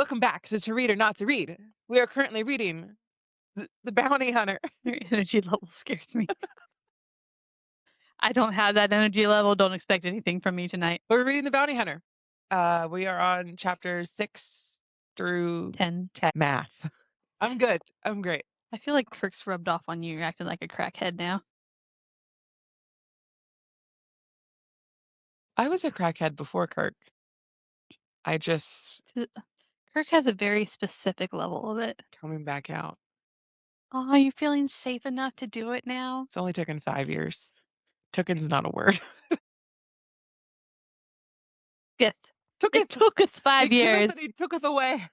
Welcome back to Read or Not to Read. We are currently reading The Bounty Hunter. Your energy level scares me. I don't have that energy level. Don't expect anything from me tonight. We're reading The Bounty Hunter. We are on chapters 6 through 10. Math. I'm good. I'm great. I feel like Kirk's rubbed off on you. You're acting like a crackhead now. I was a crackhead before Kirk. Kirk has a very specific level of it. Coming back out. Oh, are you feeling safe enough to do it now? It's only taken 5 years. Tooken's not a word. It took us 5 years. He took us away.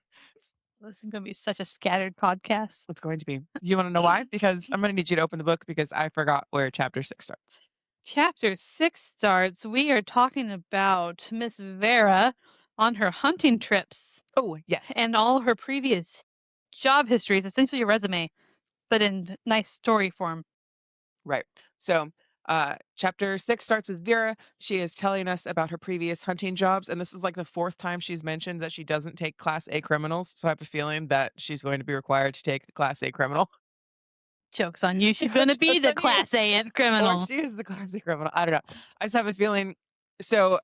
This is going to be such a scattered podcast. It's going to be. You want to know why? Because I'm going to need you to open the book because I forgot where chapter 6 starts. Chapter 6 starts. We are talking about Miss Vera on her hunting trips. Oh, yes. And all her previous job histories, essentially a resume, but in nice story form. Right. So chapter 6 starts with Vera. She is telling us about her previous hunting jobs, and this is like the 4th time she's mentioned that she doesn't take Class A criminals, so I have a feeling that she's going to be required to take a Class A criminal. Joke's on you. She's going to be the Class A criminal. Or she is the Class A criminal. I don't know. I just have a feeling. So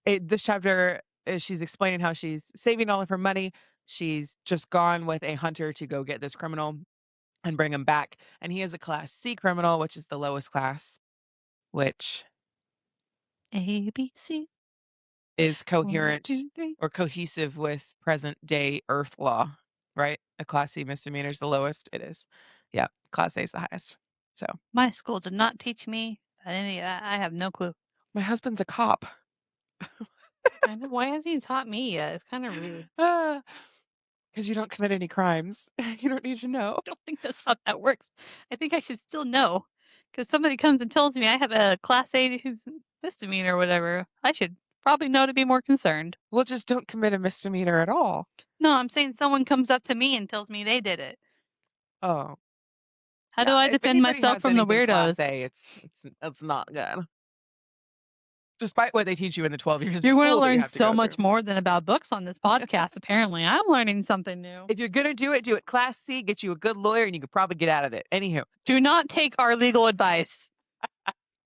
this chapter, she's explaining how she's saving all of her money. She's just gone with a hunter to go get this criminal and bring him back. And he is a Class C criminal, which is the lowest class, which ABC is coherent 1, 2, 3. or cohesive with present day Earth law, right? A Class C misdemeanor is the lowest. It is. Yeah, Class A is the highest. So my school did not teach me any of that. I have no clue. My husband's a cop. I know. Why hasn't he taught me yet? It's kind of rude. Because you don't commit any crimes. You don't need to know. I don't think that's how that works. I think I should still know. Because somebody comes and tells me I have a Class A misdemeanor or whatever. I should probably know to be more concerned. Well, just don't commit a misdemeanor at all. No, I'm saying someone comes up to me and tells me they did it. Oh. How do I defend myself from the weirdos? Class A, it's not good. Despite what they teach you in the 12 years of You're school. You're going to learn so much more than about books on this podcast, apparently. I'm learning something new. If you're going to do it Class C, get you a good lawyer, and you could probably get out of it. Anywho. Do not take our legal advice.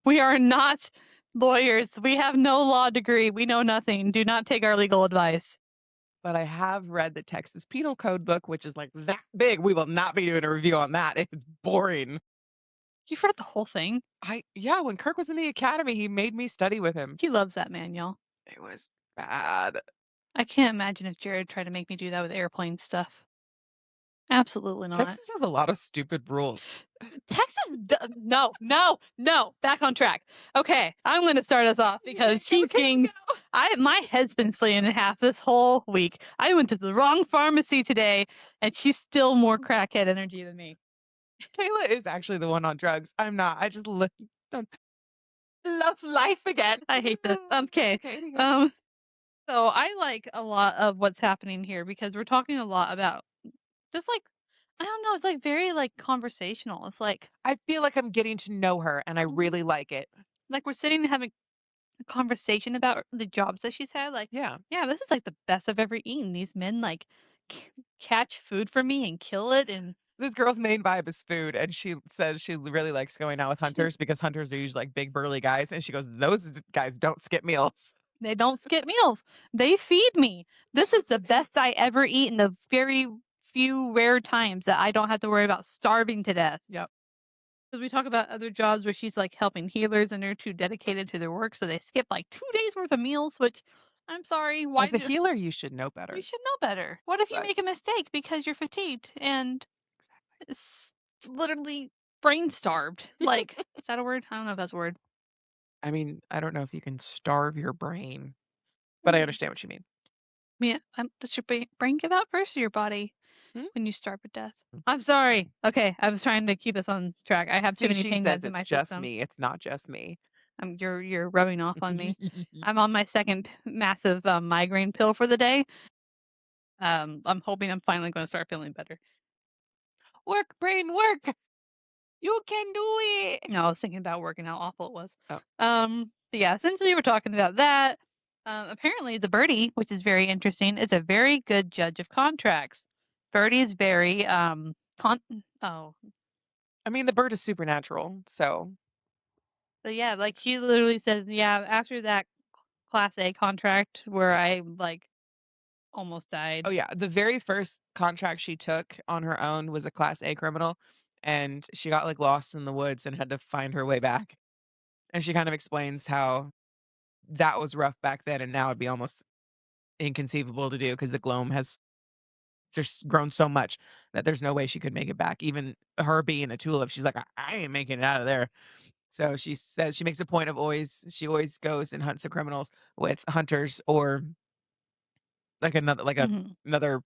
We are not lawyers. We have no law degree. We know nothing. Do not take our legal advice. But I have read the Texas Penal Code book, which is like that big. We will not be doing a review on that. It's boring. You've read the whole thing? Yeah, when Kirk was in the academy, he made me study with him. He loves that man, y'all. It was bad. I can't imagine if Jared tried to make me do that with airplane stuff. Absolutely not. Texas has a lot of stupid rules. Texas, no. Back on track. Okay, I'm going to start us off because she's being. My head's been split in half this whole week. I went to the wrong pharmacy today, and she's still more crackhead energy than me. Kayla is actually the one on drugs. I'm not. I just love life again. I hate this. Okay. So I like a lot of what's happening here because we're talking a lot about just like, I don't know, it's like very like conversational. It's like I feel like I'm getting to know her and I really like it. Like we're sitting and having a conversation about the jobs that she's had. Like, yeah, this is like the best I've ever eaten. These men like catch food for me and kill it, and this girl's main vibe is food, and she says she really likes going out with hunters because hunters are usually like big burly guys, and she goes, those guys don't skip meals. They don't skip meals. They feed me. This is the best I ever eat in the very few rare times that I don't have to worry about starving to death. Yep. Because we talk about other jobs where she's like helping healers and they're too dedicated to their work, so they skip like 2 days worth of meals, which I'm sorry. Why as a healer, you should know better. You should know better. What if you make a mistake because you're fatigued and it's literally brain starved? Like, is that a word? I don't know if that's a word. I mean, I don't know if you can starve your brain, but I understand what you mean. Yeah, does your brain give out first or your body when you starve to death? I'm sorry. Okay, I was trying to keep us on track. I have too many things in my system. It's just me. It's not just me. You're rubbing off on me. I'm on my second massive migraine pill for the day. I'm hoping I'm finally going to start feeling better. Work, brain, work. You can do it. No, I was thinking about working how awful it was. Oh. Yeah, essentially we're talking about that. Apparently, the birdie, which is very interesting, is a very good judge of contracts. Birdie is very oh, I mean, the bird is supernatural, so but yeah, like she literally says, yeah, after that Class A contract where I like almost oh died. yeah, the very first contract she took on her own was a Class A criminal, and she got like lost in the woods and had to find her way back. And she kind of explains how that was rough back then, and now it'd be almost inconceivable to do because the gloam has just grown so much that there's no way she could make it back. Even her being a tulip, she's like, I ain't making it out of there. So she says she makes a point of she always goes and hunts the criminals with hunters or like Hmm. another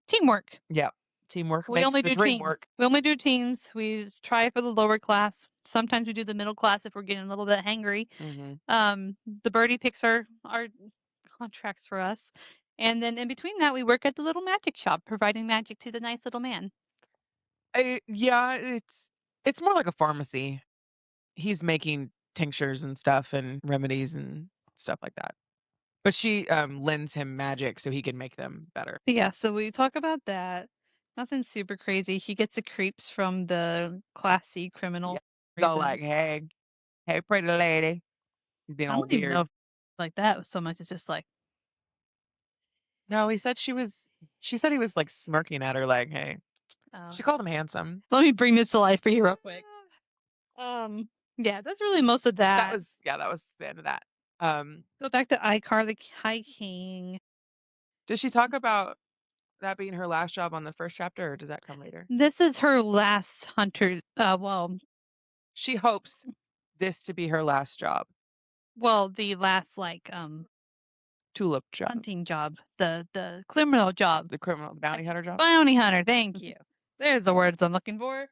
Teamwork. yeah. Teamwork We makes only the do dream teams. work. We only do teams. We try for the lower class. Sometimes we do the middle class if we're getting a little bit hangry. Hmm. The birdie picks our contracts for us. And then in between that, we work at the little magic shop, providing magic to the nice little man. Yeah, it's more like a pharmacy. He's making tinctures and stuff and remedies and stuff like that. But she lends him magic so he can make them better. But yeah, so we talk about that. Nothing super crazy. He gets the creeps from the Class C Yeah. criminal He's all reason. like, hey, pretty lady. He's being I all don't even know weird. if like that so much. It's just like, No, he said she said he was like smirking at her like, hey. oh, She called him handsome. let me bring this to life for you real quick. Um, yeah, that's really most of that. That was the end of that. Um, Go back to iCar, the High King. does she talk about that being her last job on the first chapter or does that come later? This is her last hunter. She hopes this to be her last job. The last like Tulip job. hunting job, the criminal job. The criminal bounty hunter job. Bounty hunter. Thank you. There's the words I'm looking for.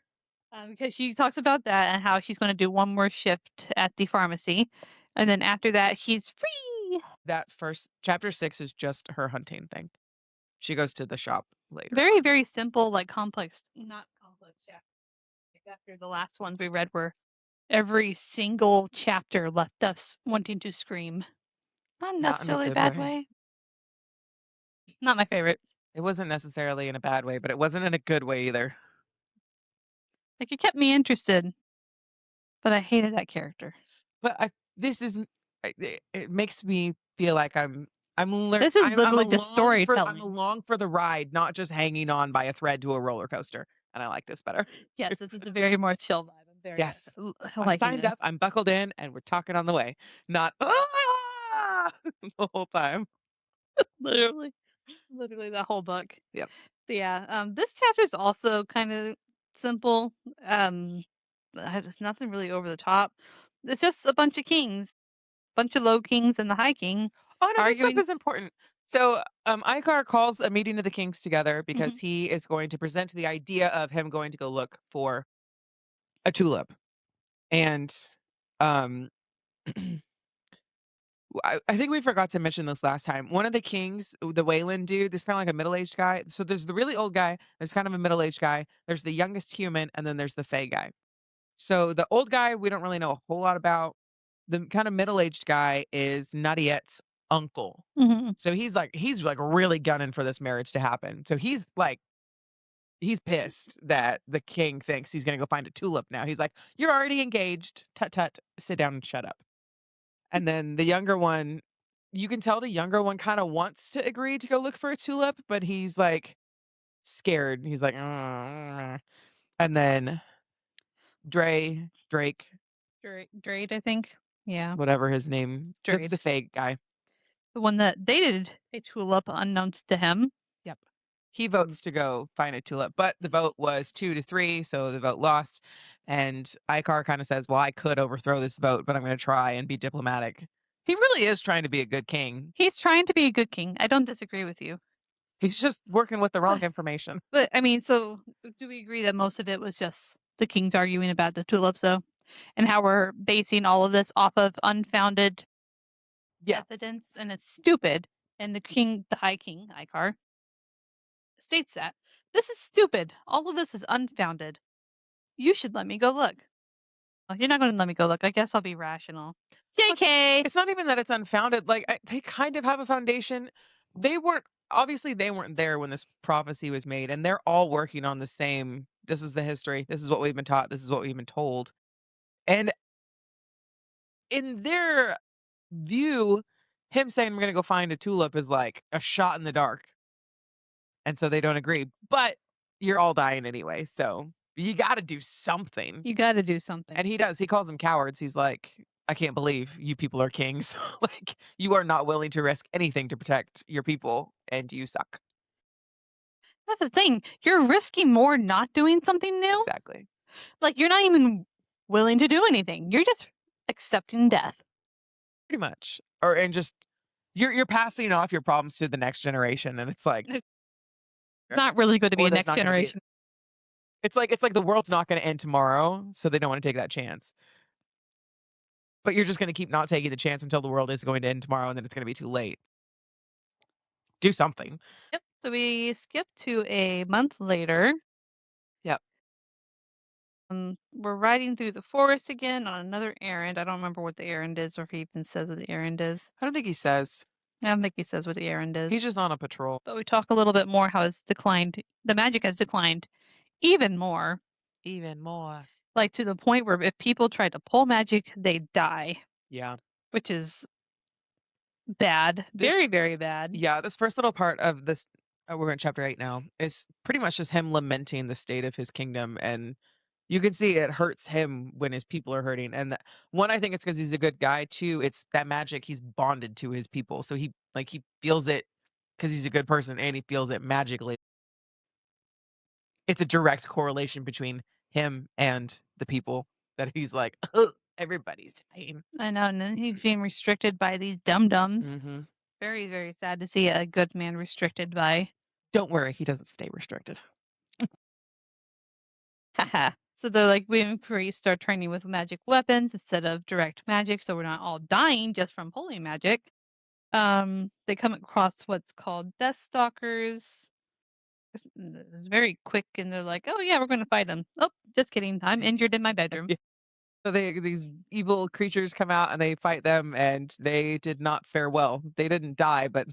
Because she talks about that and how she's going to do one more shift at the pharmacy, and then after that she's free. That first chapter 6 is just her hunting thing. She goes to the shop later Very on. very simple, like complex, not complex. Yeah. Like after the last ones we read were every single chapter left us wanting to scream. Not Not in a necessarily a good bad way. way. Not my favorite. It wasn't necessarily in a bad way, but it wasn't in a good way either. Like it kept me interested, but I hated that character. But I this is it makes me feel like This is literally just I'm storytelling. along for the ride, not just hanging on by a thread to a roller coaster. And I like this better. Yes, this is a very more chill vibe. I'm very Yes. I'm liking signed this. up, I'm buckled in, and we're talking on the way. Not the whole time. Literally, literally the whole book. Yep. But yeah, this chapter is also kind of simple. It's nothing really over the top. It's just a bunch of kings, bunch of low kings and the high king Oh no, this stuff arguing. is important. So Icar calls a meeting of the kings together because Mhm, he is going to present the idea of him going to go look for a tulip. And um I think we forgot to mention this last time. One of the kings, the Wayland dude, there's kind of like a middle-aged guy. So there's the really old guy, there's kind of a middle-aged guy, there's the youngest human, and then there's the Fey guy. So the old guy, we don't really know a whole lot about. The kind of middle-aged guy is Nadiette's uncle. mhm. So he's like really gunning for this marriage to happen. So he's pissed that the king thinks he's gonna go find a tulip now. He's like, "You're already engaged. Tut tut. Sit down and shut up." And then the younger one, you can tell the younger one kind of wants to agree to go look for a tulip, but he's like scared. He's like, "Mm." And then Drake, Drade, I think. Yeah, whatever his name, Drade, the fake guy. the one that dated a tulip unknowns to him. Yep. He Um, votes to go find a tulip, but the vote was 2-3, so the vote lost. And Icar kind of says, "Well, I could overthrow this vote, but I'm going to try and be diplomatic." He really is trying to be a good king. he's trying to be a good king. I don't disagree with you. He's just working with the wrong But, information. but I mean, so do we agree that most of it was just the kings arguing about the tulips, though? And how we're basing all of this off of unfounded Yeah. evidence, and it's stupid. And the High King, Icar, states that this is stupid. All of this is unfounded. You should let me go look. Oh, you're not going to let me go look. I guess I'll be rational. JK. It's not even that it's unfounded. Like they kind of have a foundation. They weren't obviously they weren't there when this prophecy was made, and they're all working on the same. This is the history. This is what we've been taught. This is what we've been told. And in their view, him saying we're gonna go find a tulip is like a shot in the dark, and so they don't agree. But you're all dying anyway, so you got to do something. You got to do something. And he does. He calls them cowards. He's like, I can't believe you people are kings. Like, you are not willing to risk anything to protect your people, and you suck. That's the thing. You're risking more not doing something new. Exactly. Like you're not even willing to do anything. You're just accepting death. Pretty much. Or and just you're passing off your problems to the next generation, and it's like, It's not really going to be or a there's next not going to be. generation. It's like the world's not going to end tomorrow, so they don't want to take that chance. But you're just going to keep not taking the chance until the world is going to end tomorrow, and then it's going to be too late. Do something. Yep. So we skip to a month later. Yep. We're riding through the forest again on another errand. I don't remember what the errand is, or if he even says what the errand is. I don't think he says. I don't think he says what the errand is. He's just on a patrol. But we talk a little bit more how it's declined. The magic has declined even more, Even more. like to the point where if people try to pull magic, they die, Yeah. which is bad. This- Very, very bad. Yeah, this first little part of this, we're in chapter 8 now, is pretty much just him lamenting the state of his kingdom. And you can see it hurts him when his people are hurting. And one, I think it's because he's a good guy. Two, it's that magic, he's bonded to his people. So he feels it because he's a good person and he feels it magically. It's a direct correlation between him and the people that he's like, "Ugh, everybody's dying." I know, and then he's being restricted by these dum-dums. Hmm. Very, very sad to see a good man restricted by. Don't worry, he doesn't stay restricted. Haha. So they're like, we priests start training with magic weapons instead of direct magic, so we're not all dying just from holy magic. They come across what's called Death Stalkers. It's very quick, and they're like, "Oh yeah, we're going to fight them." Oh, just kidding. I'm injured in my bedroom. Yeah. So these evil creatures come out and they fight them, and they did not fare well. They didn't die, but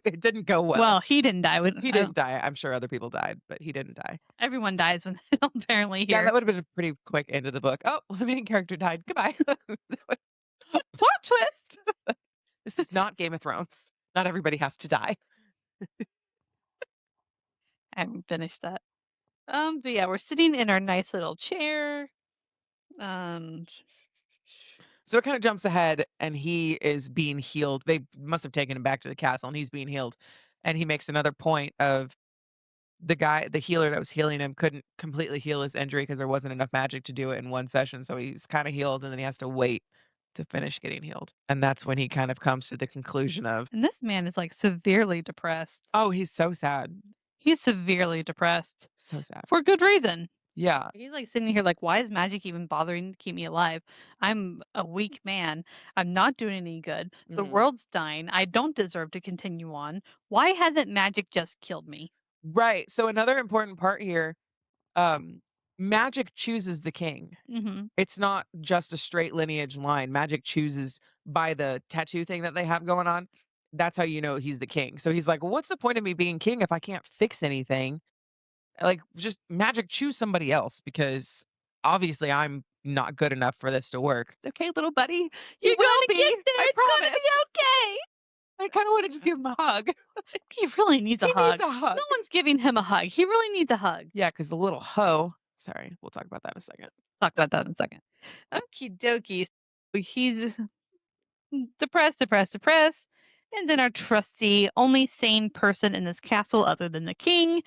it didn't go well. Well, he didn't die. He didn't die. I'm sure other people died, but he didn't die. Everyone dies when apparently Yeah, here. that would have been a pretty quick end of the book. Oh, well, the main character died. Goodbye. Plot twist. This is not Game of Thrones. Not everybody has to die. I haven't finished that. But yeah, we're sitting in our nice little chair. So it kind of jumps ahead, and he is being healed. They must have taken him back to the castle, and he's being healed. And he makes another point of the healer that was healing him couldn't completely heal his injury because there wasn't enough magic to do it in one session. So he's kind of healed, and then he has to wait to finish getting healed. And that's when he kind of comes to the conclusion of, And this man is like severely depressed. oh, he's so sad. He's severely depressed So sad. for good reason. Yeah. He's like sitting here like, why is magic even bothering to keep me alive? I'm a weak man. I'm not doing any good. The Mhm. world's dying. I don't deserve to continue on. Why hasn't magic just killed me? Right. So another important part here, magic chooses the king. Mm-hmm. It's not just a straight lineage line. Magic chooses by the tattoo thing that they have going on. That's how you know he's the king. So he's like, well, what's the point of me being king if I can't fix anything? Like, just magic, choose somebody else because obviously I'm not good enough for this to work. Okay, little buddy, you You're will gonna be. get there. I It's gonna promise. be okay. I kind of want to just give him a hug. He really needs a He hug. needs a hug. No one's giving him a hug. He really needs a hug. Yeah, because the little hoe. Sorry, we'll talk about that in a second. Talk about that in a second. Okie dokie. So he's depressed, depressed, depressed. And then our trusty, only sane person in this castle other than the king.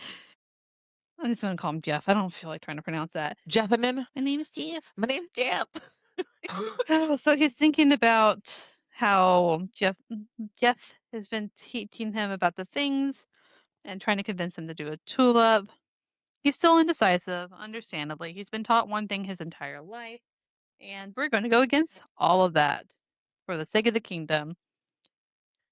I'm just going to call him Jeff. I don't feel like trying to pronounce that. Jethanin. My name is Jeff. My name's Jeff. So he's thinking about how Jeff has been teaching him about the things and trying to convince him to do a tulip. He's still indecisive, understandably. He's been taught one thing his entire life, and we're going to go against all of that for the sake of the kingdom.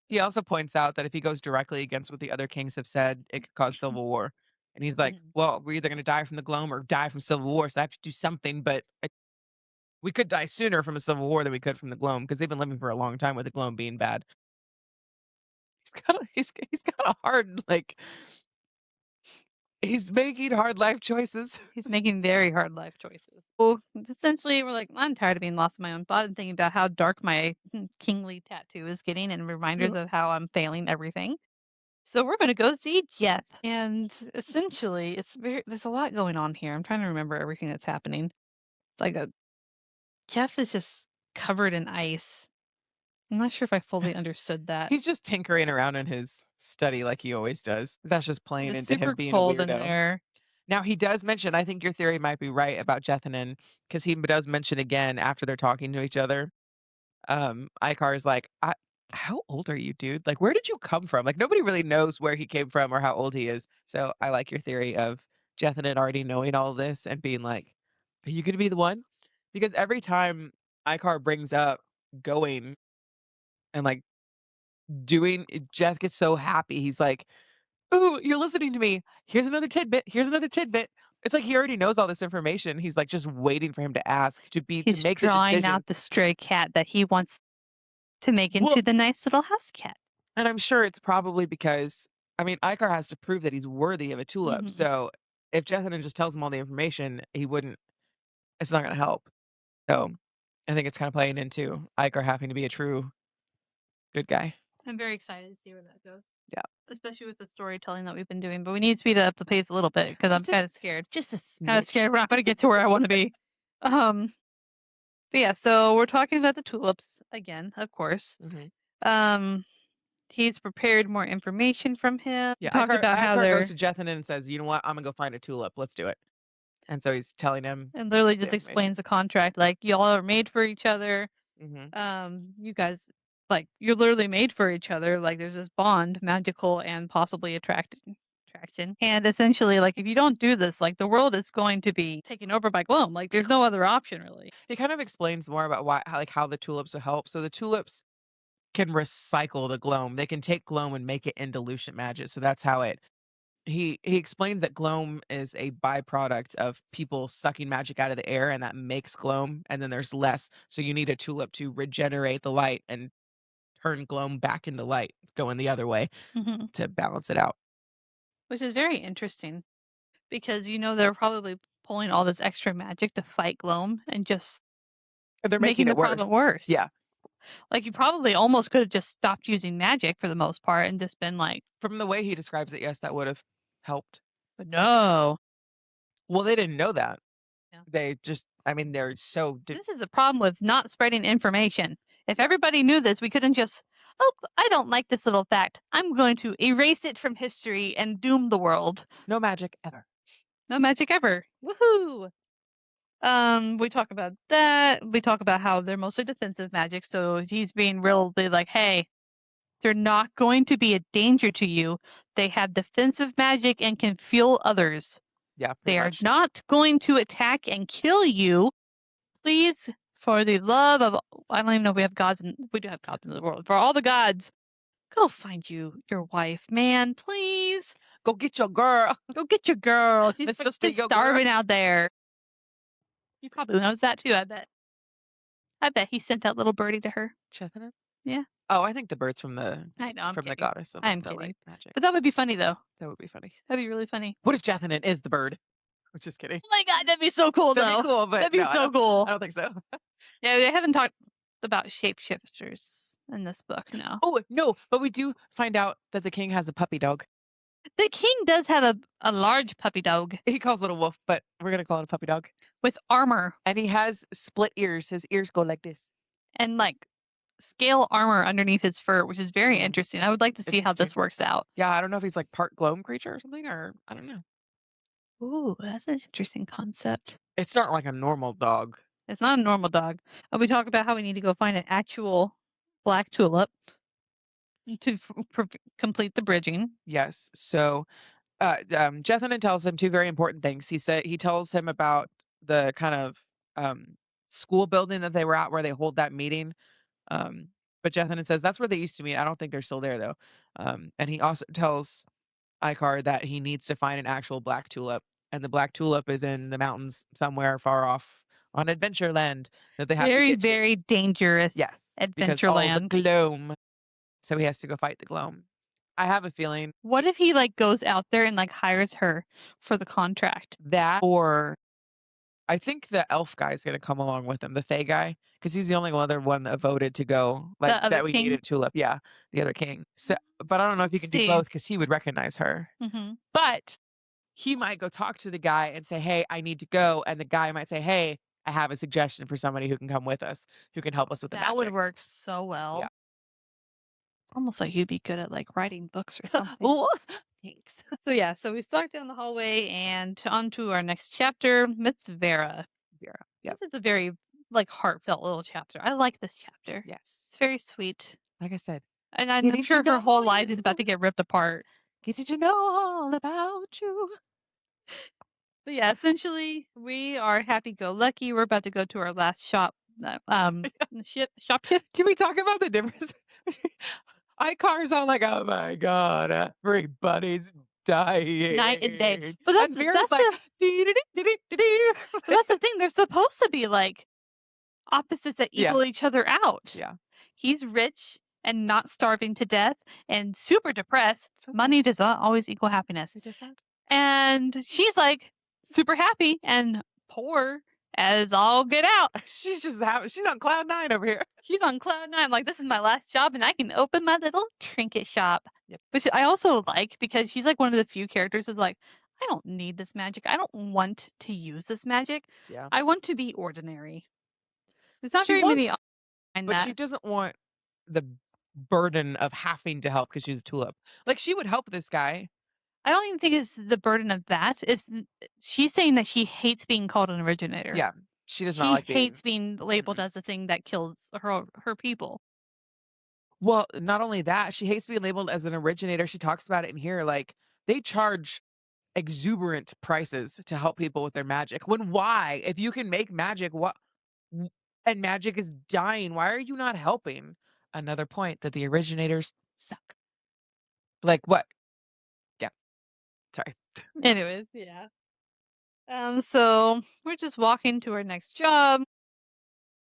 He also points out that if he goes directly against what the other kings have said, it could cause civil war. And he's like, Mhm. well, we're either going to die from the gloam or die from civil war, so I have to do something. But We could die sooner from a civil war than we could from the gloam because they've been living for a long time with the gloam being bad. He's got a hard, like he's making hard life choices. He's making very hard life choices. So essentially, we're like, I'm tired of being lost in my own thought and thinking about how dark my kingly tattoo is getting and reminders Yep. of how I'm failing everything. So we're gonna go see Jeff. And essentially, there's a lot going on here. I'm trying to remember everything that's happening. It's like Jeff is just covered in ice. I'm not sure if I fully understood that. He's just tinkering around in his study like he always does. That's just And playing it's into him super being a cold in weirdo. there. Now he does mention, I think your theory might be right about Jethanen, because he does mention again after they're talking to each other. Icar is like, how old are you, dude? Like, where did you come from? Like, nobody really knows where he came from or how old he is. So I like your theory of Jethanen already knowing all this and being like, are you gonna be the one? Because every time Icar brings up going and like doing, Jeff gets so happy. He's like, "Ooh, you're listening to me. Here's another tidbit. Here's another tidbit." It's like he already knows all this information. He's like just waiting for him to ask to He's make the drawing decision. out the stray cat that he wants to make Well, into the nice little house cat. and I'm sure it's probably because I mean, Icar has to prove that he's worthy of a tulip. Hmm. So if Jethanen just tells him all the information, he wouldn't. It's not going to help. So I think it's kind of playing into Icar having to be a true good guy. I'm very excited to see where that goes, Yeah, especially with the storytelling that we've been doing. But we need to speed up the pace a little bit because I'm just a kind of scared. just a Kind of smidge. scared we're not going to get to where I want to be. Um, but yeah, so we're talking about the tulips again, of course. Hmm. Um, he's prepared more information from him. We Yeah, talked about how Icar goes they're to Jethanen and says, "You know what? I'm gonna go find a tulip. Let's do it." And so he's telling him and literally the just information. explains the contract like y'all are made for each other. Hmm. You guys like you're literally made for each other. Like there's this bond, magical and possibly attraction. And essentially, like if you don't do this, like the world is going to be taken over by gloom. Like there's no other option really. He kind of explains more about how the tulips will help. So the tulips can recycle the gloam. They can take gloam and make it into Lucian magic. So that's how it. He explains that gloam is a byproduct of people sucking magic out of the air, and that makes gloam. And then there's less. So you need a tulip to regenerate the light and turn gloam back into light, going the other way Hmm. to balance it out. Which is very interesting because they're probably pulling all this extra magic to fight gloom and just And they're making making the it problem worse. worse. Yeah. Like you probably almost could have just stopped using magic for the most part and just been like, From the way he describes it, yes, that would have helped. but no. Well, they didn't know that. Yeah. They just, I mean, they're so. This is a problem with not spreading information. If Yeah. everybody knew this, we couldn't just, oh, I don't like this little fact. I'm going to erase it from history and doom the world. No magic ever. No magic ever. Woohoo! We talk about that. We talk about how they're mostly defensive magic, so he's being really like, hey, they're not going to be a danger to you. They have defensive magic and can fuel others. Yeah, pretty They are much. not going to attack and kill you. Please, for the love of, I don't even know if we have gods, we do have gods in the world. For all the gods, go find your wife, man, please. Go get your girl. Go get your girl. She's Let's just freaking your girl. starving out there. He probably knows that too, I bet. I bet he sent that little birdie to her. Chethinin? Yeah, Oh, I think the bird's I know, I'm from the kidding. goddess of I'm the kidding. light magic. But that would be funny though. That would be funny. That'd be really funny. What if Chethinin is the bird? I'm just kidding. Oh my god, that'd be so cool That'd be though. cool, but That'd be no, so cool. I don't think so. Yeah, they haven't talked about shapeshifters in this book, no. Oh no, but we do find out that the king has a puppy dog. The king does have a large puppy dog He calls it a wolf, but we're gonna call it a puppy dog. with armor And he has split ears. His ears go like this. and like scale armor underneath his fur, which is very Mhm. interesting. I would like to see how Interesting. this works out. Yeah, I don't know if he's like part gloam creature or something, or I don't know. Ooh, that's an interesting concept. It's not like a normal dog. It's not a normal dog. We talk about how we need to go find an actual black tulip to complete the bridging. Yes. So Jethanen tells him two very important things. He tells him about the kind of um, school building that they were at where they hold that meeting. Um, but Jethanen says that's where they used to meet. I don't think they're still there though. And he also tells Icar that he needs to find an actual black tulip, and the black tulip is in the mountains somewhere far off, on Adventureland that they have to Very, get to. very dangerous Yes, because all the Adventureland. gloom. So he has to go fight the gloom. I have a feeling What if he like goes out there and like hires her for the contract? that, or I think the elf guy's gonna come along with him, the Fey guy, because he's the only other one that voted to go, like, The other that we king? needed Tulip. Yeah, the other king. So, but I don't know if he can do See. both because he would recognize her. Hmm. But he might go talk to the guy and say, "Hey, I need to go," and the guy might say, "Hey, I have a suggestion for somebody who can come with us, who can help us with the That would magic." work so Yeah. well. It's almost like you'd be good at like writing books or something. Oh, thanks. So yeah, so we start down the hallway and on to our next chapter, Miss Vera. Vera. Yep. This is a very like heartfelt little chapter. I like this chapter. Yes. It's very sweet. Like I said, And I'm getting to sure her know whole life is about you, to get ripped apart. getting to know all about you. But yeah, essentially we are happy go lucky. We're about to go to our last shop shop shift. Can we talk about the difference? Icar's all like, "Oh my god, everybody's Night and day. dying," But and Vera's like, "Dee-dee-dee-dee-dee-dee." that's the thing. They're supposed to be like opposites that Yeah, equal each other out. yeah. He's rich and not starving to death and super depressed. So sad. Money does not always equal happiness. It does not. And she's like super happy and poor as all get out. She's on cloud nine over here. She's on cloud nine. Like, this is my last job and I can open my little trinket shop. Yep. Which I also like because she's like one of the few characters is like, I don't need this magic. I don't want to use this magic. Yeah. I want to be ordinary. There's not She very many wants, on but that. she doesn't want the burden of having to help because she's a tulip. Like she would help this guy. I don't even think it's the burden of that. It's she's saying that she hates being called an originator. Yeah. She does not She like being. hates being labeled Mm-mm. as the thing that kills her people. Well, not only that, she hates being labeled as an originator. She talks about it in here. Like they charge exuberant prices to help people with their magic. When why? If you can make magic, what and magic is dying, why are you not helping? Another point that the originators suck. Like what? Yeah, sorry. Anyways, yeah. So we're just walking to our next job.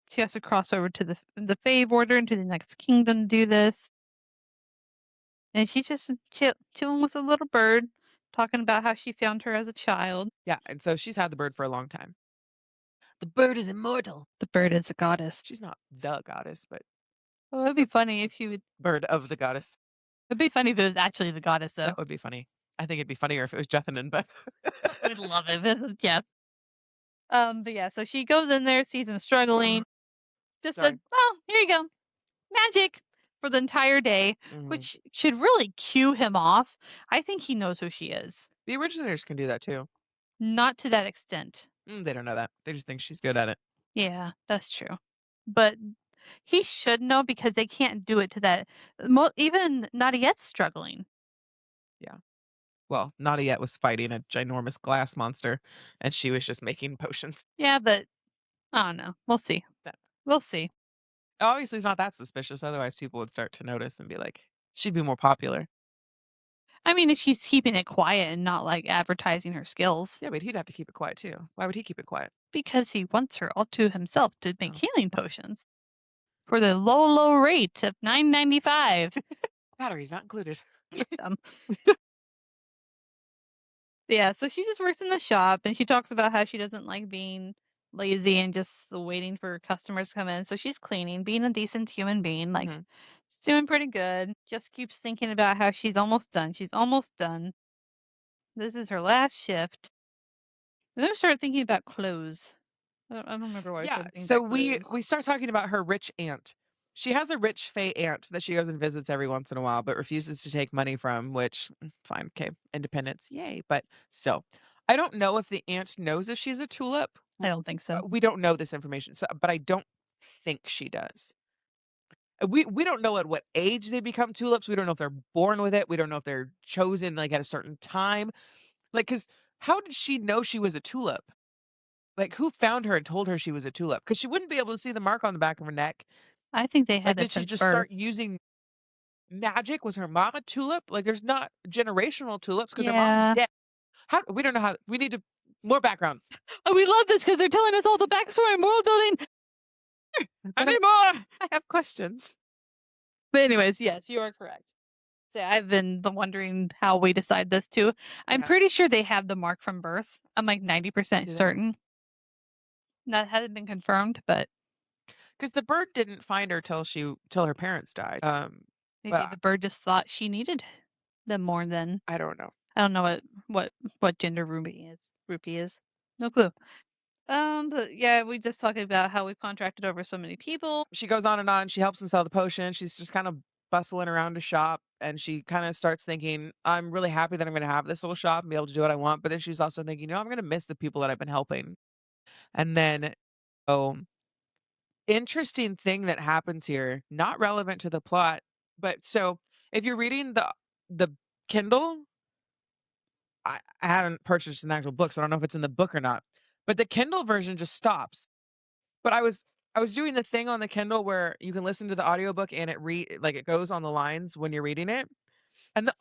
She has to cross over to the Fae border into the next kingdom to do this. And she's just chilling with a little bird, talking about how she found her as a child. Yeah, and so she's had the bird for a long time. The bird is immortal. The bird is a goddess. She's not the goddess, but Well, it'd be funny if she would. bird of the goddess. It'd be funny if it was actually the goddess, though. That would be funny. I think it'd be funnier if it was Jethanen, but I'd love it. Yes. But yeah, so she goes in there, sees him struggling. Just sorry. said, "Well, here you go, magic for the entire day," Mhm. which should really cue him off. I think he knows who she is. The originators can do that too. Not to that extent. They don't know that. They just think she's good at it. Yeah, that's true. But he should know because they can't do it to that. Even Nadiette's struggling. Yeah. Well, Nadia was fighting a ginormous glass monster, and she was just making potions. Yeah, but I don't know. We'll see. That We'll see. obviously it's not that suspicious. Otherwise, people would start to notice and be like, she'd be more popular. I mean, if she's keeping it quiet and not like advertising her skills, Yeah, but he'd have to keep it quiet too. Why would he keep it quiet? because he wants her all to himself to make Oh. healing potions for the low, low rate of $9.95. Batteries not included. Um, yeah, so she just works in the shop and she talks about how she doesn't like being lazy and just waiting for customers to come in. So she's cleaning, being a decent human being, like Mhm. she's doing pretty good. Just keeps thinking about how she's almost done. She's almost done. This is her last shift. And then we start thinking about clothes. I don't remember why I Yeah, started thinking so about we clothes. we start talking about her rich aunt. She has a rich Fey aunt that she goes and visits every once in a while, but refuses to take money from, which fine, okay, independence, yay, but still. I don't know if the aunt knows if she's a tulip. I don't think so. We don't know this information, so but I don't think she does. We don't know at what age they become tulips. We don't know if they're born with it. We don't know if they're chosen like at a certain time. Like, cause how did she know she was a tulip? Like, who found her and told her she was a tulip? Because she wouldn't be able to see the mark on the back of her neck. I think they Like, had did it she since just birth. start using magic? Was her mom a tulip? Like, there's not generational tulips because her Yeah. mom's dead. How we don't know how we need to. More background. Oh, we love this because they're telling us all the backstory and world building. I need more. I have questions. But anyways, yes, you are correct. So I've been wondering how we decide this too. I'm Yeah. pretty sure they have the mark from birth. I'm like 90% Do they? certain. That hasn't been confirmed, but Because the bird didn't find her till her parents died. maybe But the bird just thought she needed them more than I don't know. I don't know what gender Ruby is. Rupee is. No clue. But yeah, we just talking about how we've contracted over so many people. She goes on and on. She helps him sell the potion. She's just kind of bustling around a shop, and she kind of starts thinking, I'm really happy that I'm going to have this little shop and be able to do what I want. But then she's also thinking, I'm going to miss the people that I've been helping. And then, oh, interesting thing that happens here, not relevant to the plot, but so if you're reading the Kindle, I haven't purchased an actual book, so I don't know if it's in the book or not. But the Kindle version just stops. But I was doing the thing on the Kindle where you can listen to the audiobook and it goes on the lines when you're reading it. And the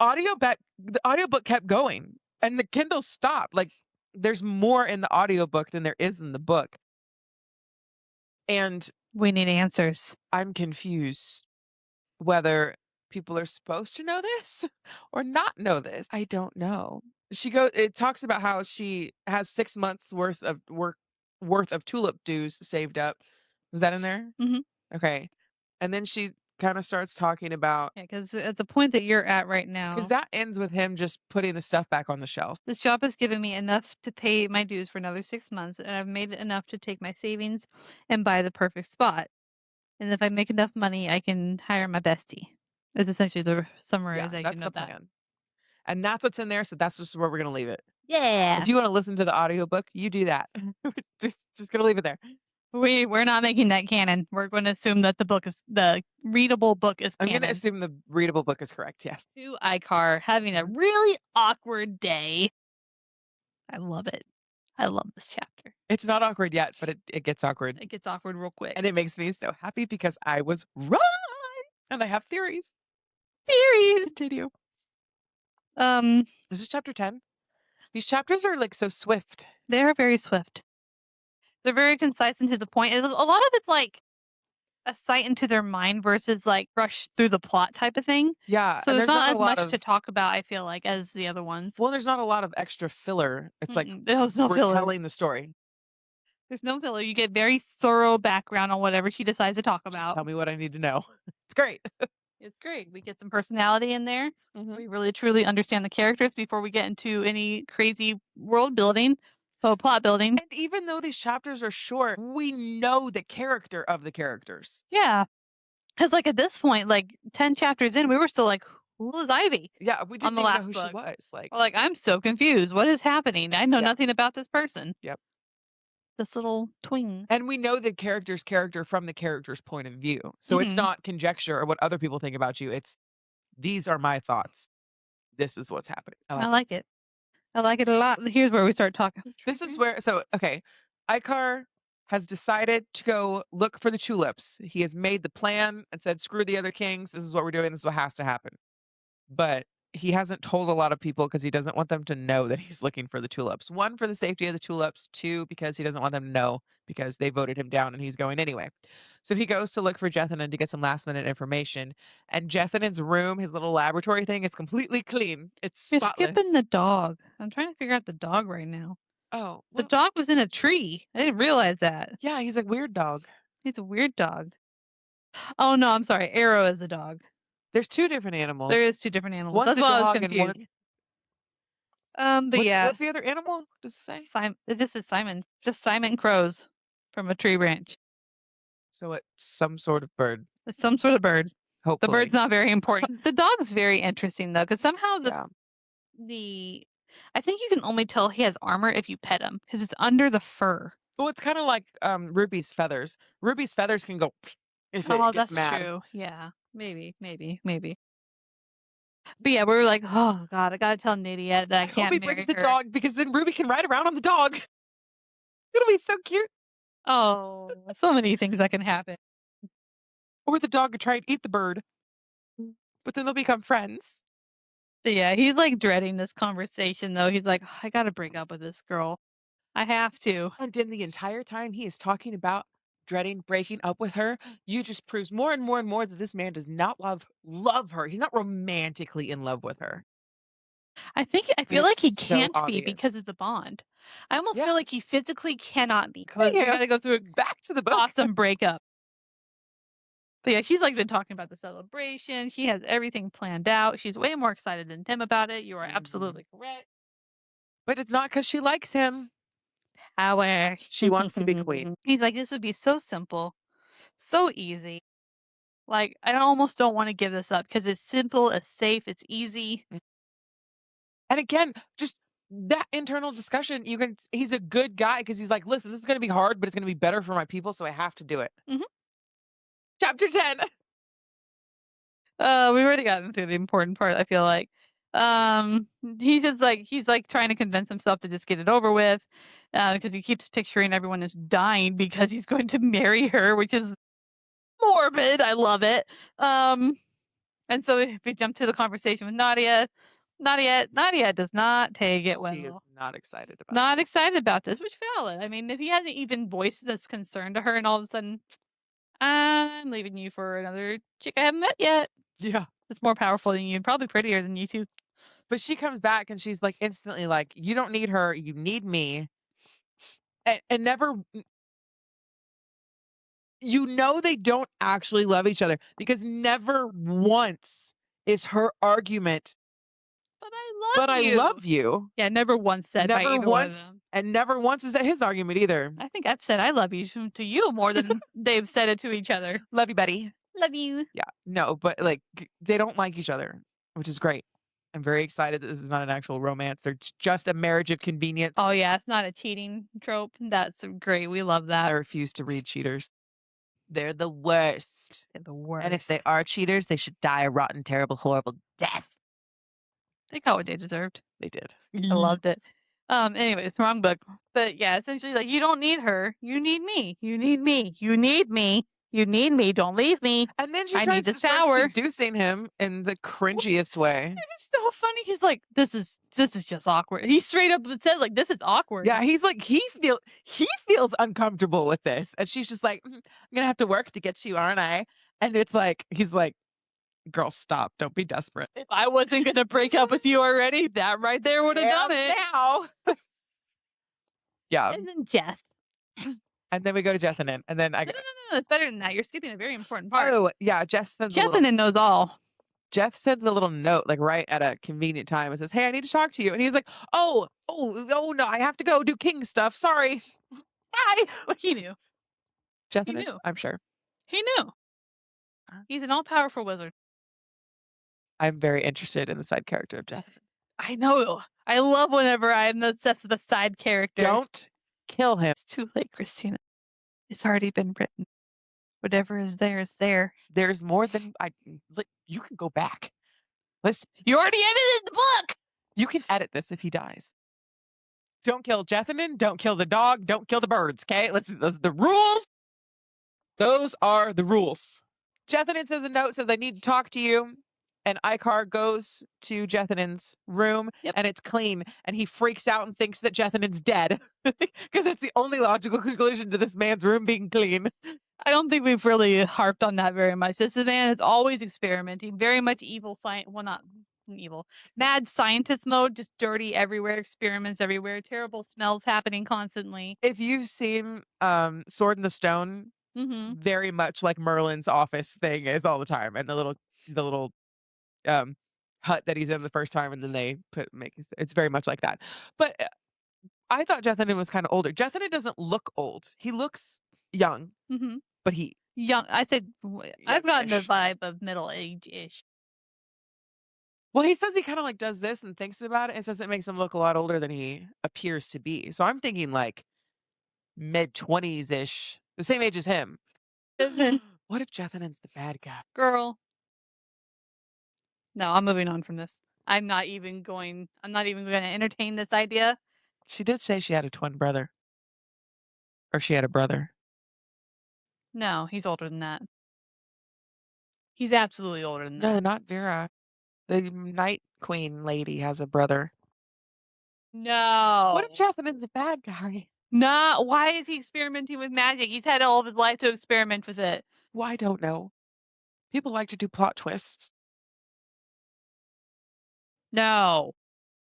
audiobook kept going and the Kindle stopped. Like there's more in the audiobook than there is in the book. And We need answers. I'm confused whether people are supposed to know this or not know this. I don't know. It talks about how she has 6 months worth of tulip dues saved up. Was that in there? Mhm. Okay. And then she kind of starts talking about Yeah, because at the point that you're at right because now, that ends with him just putting the stuff back on the shelf. this job has given me enough to pay my dues for another 6 months, and I've made enough to take my savings and buy the perfect spot. And if I make enough money, I can hire my bestie. Is essentially the Yeah, summarization that's the of that. plan. And that's what's in there, so that's just where we're gonna leave it. Yeah. If you want to listen to the audiobook, you do that. Just gonna leave it there. We're not making that canon. We're going to assume that the readable book is I'm gonna canon. assume the readable book is correct, yes. To Icar having a really awkward day. I love it. I love this chapter. It's not awkward yet, but it gets awkward. It gets awkward real quick. And it makes me so happy because I was right. And I have theories. Theories. Continue. Um, This is chapter 10. These chapters are like so swift. they're very swift. They're very concise and to the point. A lot of it's like a sight into their mind versus like rush through the plot type of thing. Yeah, So and there's there's not not a as lot much of to talk about, I feel like, as the other ones. well, there's not a lot of extra filler. It's like There's no we're filler. telling the story. There's no filler. You get very thorough background on whatever she decides to talk Just about. tell me what I need to know. It's great. It's great. We get some personality in there. Mhm. We really truly understand the characters before we get into any crazy world building, plot building. And even though these chapters are short, we know the character of the characters. Yeah. Because, like, at this point, like 10 chapters in, we were still like, who is Ivy? Yeah, we On didn't the even know last who she book. was. Like, We're like, I'm so confused. What is happening? I know Yeah. nothing about this person. Yep. This little twing. and we know the character's character from the character's point of view. So it's Mhm. not conjecture or what other people think about you. It's these are my thoughts. This is what's happening. I like it. I like it a lot. Here's where we start talking. This is where okay. Icar has decided to go look for the tulips. He has made the plan and said, screw the other kings. This is what we're doing. This is what has to happen. But he hasn't told a lot of people because he doesn't want them to know that he's looking for the tulips. One, for the safety of the tulips. Two, because he doesn't want them to know because they voted him down and he's going anyway. So he goes to look for Jethanen to get some last minute information. And Jethanen's room, his little laboratory thing, is completely clean. It's You're spotless. skipping the dog. I'm trying to figure out the dog right now. Oh, The well, dog was in a tree. I didn't realize that. yeah, he's a weird dog. He's a weird dog. Oh no, I'm sorry. Arrow is a dog. There's two different animals. There is two different animals. One's That's a why I was dog and confused. one. But yeah, What's the other animal? Does it say? It just says Simon. Just Simon crows from a tree branch. So it's some sort of bird. It's some sort of bird. Hopefully. The bird's not very important. The dog's very interesting though, because somehow Yeah. I think you can only tell he has armor if you pet him, because it's under the fur. Well, it's kind of like Ruby's feathers. Ruby's feathers can go if it Oh, gets that's mad. true. Yeah, maybe. But yeah, we were like, oh god, I gotta tell Nydia that I hope can't he marry brings the her. dog because then Ruby can ride around on the dog. It'll be so cute. Oh, so many things that can happen. Or the dog could try and eat the bird, but then they'll become friends. But yeah, he's like dreading this conversation though. He's like, I gotta break up with this girl. I have to. And in the entire time he is talking about dreading breaking up with her, you just proves more and more and more that this man does not love her. He's not romantically in love with her. I And feel it's like he so can't be obvious. because of the bond. I almost Yeah. feel like he physically cannot be because they Yeah. gotta go through an Back to the book. awesome breakup. But yeah, she's like been talking about the celebration. She has everything planned out. She's way more excited than Tim about it. You are Mhm. absolutely correct. But it's not because she likes him. However, She wants to be queen. he's like, this would be so simple, so easy. Like, I almost don't want to give this up because it's simple, it's safe, it's easy. And again, just that internal discussion, he's a good guy because he's like, listen, this is gonna be hard, but it's gonna be better for my people, so I have to do it. Mhm. Chapter 10. We've already gotten through the important part, I feel like. Um, he's like trying to convince himself to just get it over with, because he keeps picturing everyone is dying because he's going to marry her, which is morbid. I love it. Um, and so if we jump to the conversation with Nadia, Nadia does not take it She is well. not excited about Not this. excited about this, which valid. I mean, if he hasn't even voiced this concern to her, and all of a sudden, I'm leaving you for another chick I haven't met yet. Yeah. That's more powerful than you, probably prettier than you too. But she comes back and she's like instantly like, you don't need her, you need me. And never they don't actually love each other because never once is her argument, But I but love I you. love you. Yeah, never once said by Never either one of once, them. and never once is that his argument either. I think I've said I love you to you more than they've said it to each other. Love you, buddy. Love you. Yeah, no, but like they don't like each other, which is great. I'm very excited that this is not an actual romance. They're just a marriage of convenience. Oh yeah, it's not a cheating trope. That's great. We love I that. refuse to read cheaters. They're the worst. They're the And if they worst. are cheaters, they should die a rotten, terrible, horrible death. They got what they deserved. They did. I loved it. Anyways, wrong book. But yeah, essentially like you don't need her. You need me. You need me. You need me. You need me. Don't leave me. And then she I need tries the to start shower. seducing him in the cringiest way. It's so funny. He's like, this is just awkward. He straight up says like, this is awkward. Yeah, he's like he feels uncomfortable with this, and she's just like, I'm gonna have to work to get you, aren't I? And it's like he's like, girl, stop, don't be desperate. If I wasn't gonna break up with you already, that right there would have done it. Now. Yeah, And then Jess. and then we go to Jethanen, and then No. It's better than that. You're skipping a very important part. oh yeah, Jethanen knows all. Jeff sends a little note like right at a convenient time and says, "Hey, I need to talk to you," and he's like, "Oh no, I have to go do king stuff. Sorry, bye." He knew. Jethanen, knew. I'm sure. He knew. He's an all-powerful wizard. I'm very interested in the side character of Jethanen. I know. I love whenever I'm obsessed with a side character. Don't kill him. It's too late, Christina. It's already been written. Whatever is there is there. There's more than you can go back. Listen, You already edited the book. you can edit this if he dies. Don't kill Jethanen. Don't kill the dog. Don't kill the birds. Okay, those are the rules. Those are the rules. Jethanen says a note says, "I need to talk to you." And Icar goes to Jethanen's room and it's clean. And he freaks out and thinks that Jethanen's dead because that's the only logical conclusion to this man's room being clean. I don't think we've really harped on that very much. This man is always experimenting, very much evil science. Well, not evil, mad scientist mode, just dirty everywhere, experiments everywhere, terrible smells happening constantly. If you've seen Sword in the Stone, very much like Merlin's office thing is all the time, and the little hut that he's in the first time, and then they it's very much like that. But I thought Jethanen was kind of older. Jethanen doesn't look old. He looks young, but young. I said I've gotten the vibe of middle age ish. Well, he says he kind of like does this and thinks about it and says it makes him look a lot older than he appears to be. So I'm thinking like mid-20s ish, the same age as him. What if Jethanen's the bad guy? Girl. No, I'm moving on from this. I'm not even going to entertain this idea. She did say she had a twin brother. Or she had a brother. No, he's older than that. He's absolutely older than that. No, not Vera. The Night Queen lady has a brother. No. What if Jethanen's a bad guy? Nah, why is he experimenting with magic? He's had all of his life to experiment with it. Well, I don't know. People like to do plot twists. No.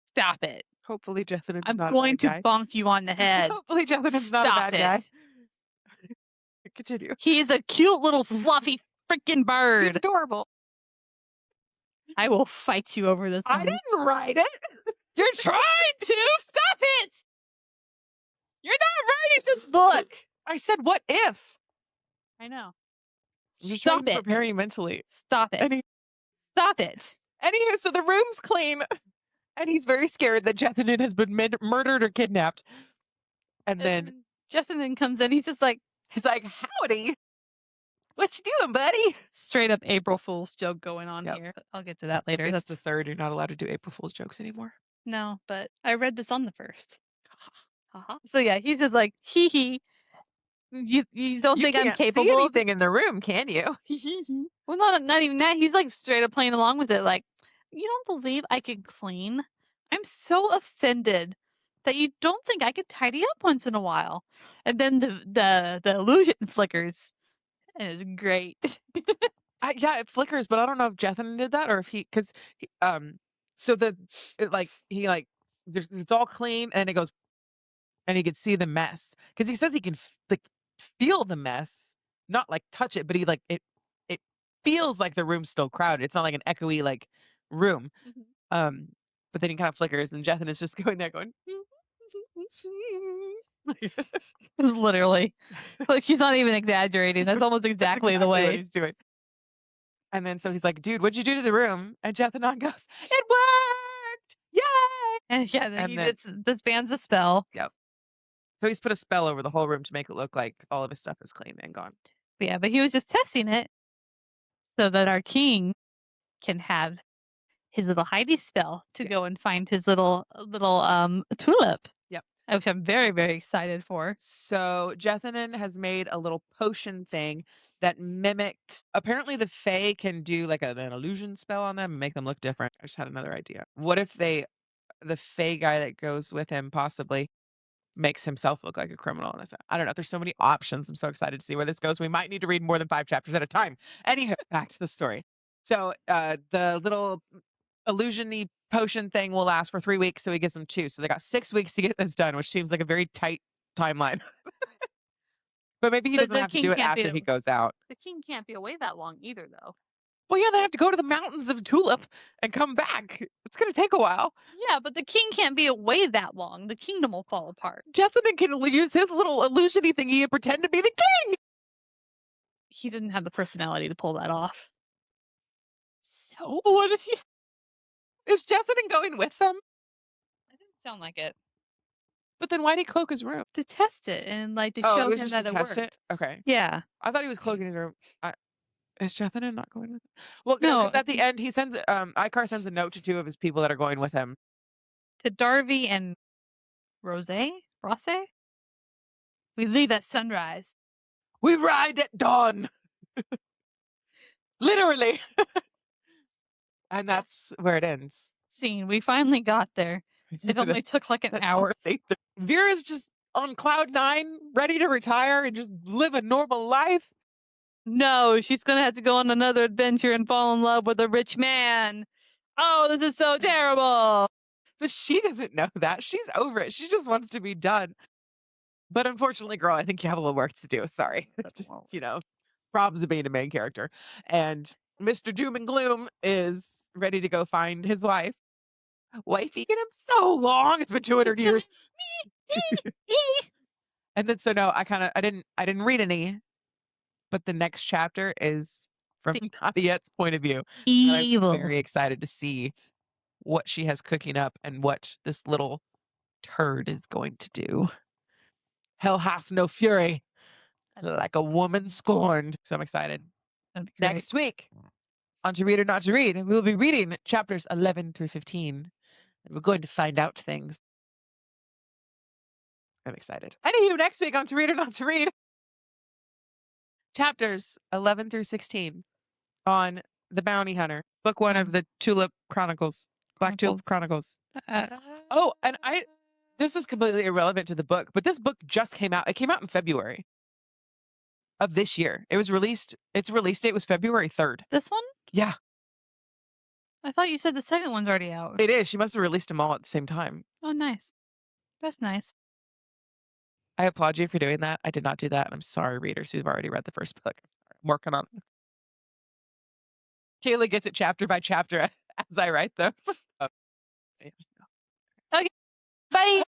Stop it. Hopefully Jessamyn's I'm not a going bad to guy. bonk you on the head. Hopefully Jessamyn's not a Stop bad guy. it. Continue. He's a cute little fluffy freaking bird. He's adorable. I will fight you over this I one. didn't write it. You're trying to! Stop it! You're not writing this book! I said, what if? I know. I'm just Stop trying to it. prepare you mentally. Stop it. Stop it. Anywho, so the room's clean, and he's very scared that Jessamyn has been murdered or kidnapped. And then Jessamyn comes in, he's just like, he's like, howdy. What you doing, buddy? straight up April Fool's joke going on Yep. here. I'll get to that later. It's That's the third. You're not allowed to do April Fool's jokes anymore. No, but I read this on the first. So yeah, he's just like, hee hee. You don't think I'm capable see of anything in the room, can you? Well, not even that. He's like straight up playing along with it. Like, you don't believe I can clean? I'm so offended that you don't think I could tidy up once in a while. And then the illusion flickers, and it's great. Yeah, it flickers, but I don't know if Jethan did that or if because so it's all clean and it goes, and he can see the mess because he says he can like feel the mess, not like touch it, but he like it feels like the room's still crowded. It's not like an echoey like room. But then he kind of flickers, and Jethan is just going there going. Literally, like he's not even exaggerating. That's almost exactly the way what he's doing. And then so he's like, dude, what'd you do to the room? And Jethanon goes, it worked! Yay! And yeah, then And he then- disbands the spell. Yep. So he's put a spell over the whole room to make it look like all of his stuff is clean and gone. Yeah, but he was just testing it so that our king can have his little hidey spell to go and find his little tulip. Yep. Which I'm very, very excited for. So Jethanon has made a little potion thing that mimics. Apparently, the Fae can do like an illusion spell on them and make them look different. I just had another idea. What if the Fae guy that goes with him possibly makes himself look like a criminal? And I don't know. There's so many options. I'm so excited to see where this goes. We might need to read more than 5 chapters at a time. Anywho, back to the story. So the little illusion-y potion thing will last for 3 weeks, so he gives them 2. So they got 6 weeks to get this done, which seems like a very tight timeline. But maybe he doesn't have to do it after he goes out. The king can't be away that long either, though. Well, yeah, they have to go to the mountains of Tulip and come back. It's going to take a while. Yeah, but the king can't be away that long. The kingdom will fall apart. Jethanon can use his little illusion-y thingy and pretend to be the king. He didn't have the personality to pull that off. So what if he... Is Jethanon going with them? It didn't sound like it. But then why did he cloak his room? To test it and like to Oh, show it was him just that to it test worked. it? Okay. Yeah. I thought he was cloaking his room. Is Jethanon not going with him? Well, No. because at the end he sends Icar sends a note to 2 of his people that are going with him. To Darby and Rose? We leave at sunrise. We ride at dawn. Literally. And that's where it ends. Scene. We finally got there. It only took like an hour. Vera's just on cloud 9, ready to retire and just live a normal life. No, she's gonna have to go on another adventure and fall in love with a rich man. Oh, this is so terrible. But she doesn't know that. She's over it. She just wants to be done. But unfortunately, girl, I think you have a little work to do. Sorry. Just, problems of being a main character. And Mr. Doom and Gloom is ready to go find his wife. Wifey get him so long. It's been 200 years. And then so no, I didn't read any, but the next chapter is from Nadiette's point of view. Evil. I'm very excited to see what she has cooking up and what this little turd is going to do. Hell hath no fury, like a woman scorned. So I'm excited. Next week, on To Read or Not to Read, we'll be reading chapters 11 through 15. And we're going to find out things. I'm excited. Anywho, next week on To Read or Not to Read, chapters 11 through 16 on The Bounty Hunter, book 1 of the Tulip Chronicles, Black Tulip Chronicles. Oh, and this is completely irrelevant to the book, but this book just came out. It came out in February of this year. It was released. Its release date was February 3rd. This one? Yeah, I thought you said the second one's already out. it is. She must have released them all at the same time. Oh, nice. That's nice. I applaud you for doing that. I did not do that. And I'm sorry, readers who've already read the first book. I'm working on it. Kayla gets it chapter by chapter as I write them. Okay. Bye.